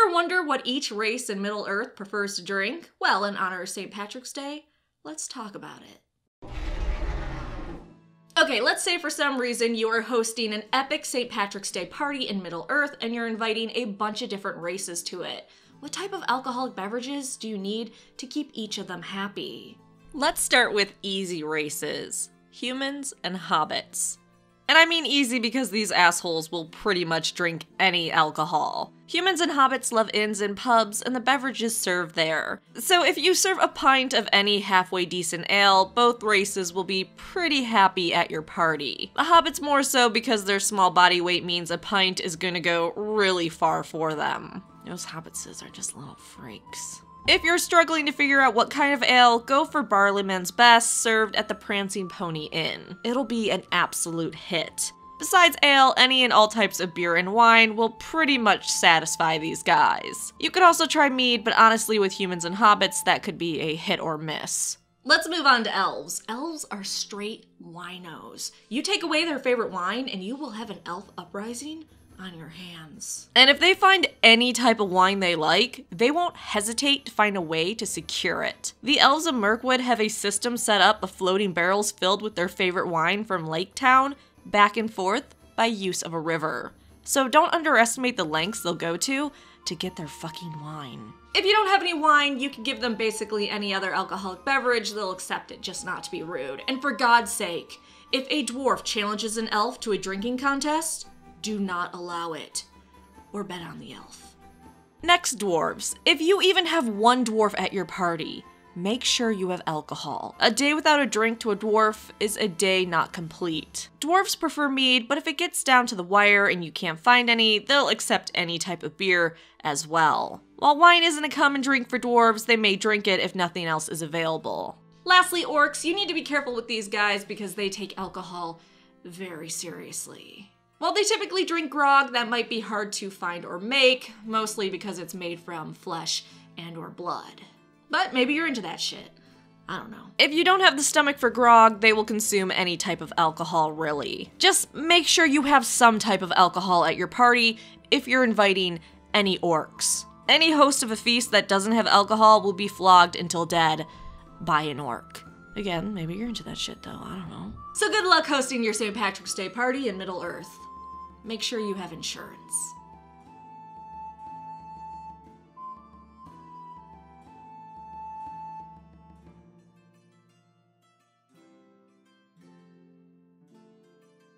Ever wonder what each race in Middle-earth prefers to drink? Well, in honor of St. Patrick's Day, let's talk about it. Okay, let's say for some reason you are hosting an epic St. Patrick's Day party in Middle-earth and you're inviting a bunch of different races to it. What type of alcoholic beverages do you need to keep each of them happy? Let's start with easy races. Humans and hobbits. And I mean easy because these assholes will pretty much drink any alcohol. Humans and hobbits love inns and pubs, and the beverages served there. So if you serve a pint of any halfway decent ale, both races will be pretty happy at your party. The hobbits more so because their small body weight means a pint is gonna go really far for them. Those hobbitses are just little freaks. If you're struggling to figure out what kind of ale, go for Barleyman's Best, served at the Prancing Pony Inn. It'll be an absolute hit. Besides ale, any and all types of beer and wine will pretty much satisfy these guys. You could also try mead, but honestly with humans and hobbits, that could be a hit or miss. Let's move on to elves. Elves are straight winos. You take away their favorite wine and you will have an elf uprising on your hands. And if they find any type of wine they like, they won't hesitate to find a way to secure it. The elves of Mirkwood have a system set up of floating barrels filled with their favorite wine from Lake Town back and forth by use of a river. So don't underestimate the lengths they'll go to get their fucking wine. If you don't have any wine, you can give them basically any other alcoholic beverage, they'll accept it, just not to be rude. And for God's sake, if a dwarf challenges an elf to a drinking contest, do not allow it, or bet on the elf. Next, dwarves. If you even have one dwarf at your party, make sure you have alcohol. A day without a drink to a dwarf is a day not complete. Dwarves prefer mead, but if it gets down to the wire and you can't find any, they'll accept any type of beer as well. While wine isn't a common drink for dwarves, they may drink it if nothing else is available. Lastly, orcs, you need to be careful with these guys because they take alcohol very seriously. While they typically drink grog, that might be hard to find or make, mostly because it's made from flesh and or blood. But maybe you're into that shit. I don't know. If you don't have the stomach for grog, they will consume any type of alcohol, really. Just make sure you have some type of alcohol at your party if you're inviting any orcs. Any host of a feast that doesn't have alcohol will be flogged until dead by an orc. Again, maybe you're into that shit though, I don't know. So good luck hosting your St. Patrick's Day party in Middle-earth. Make sure you have insurance.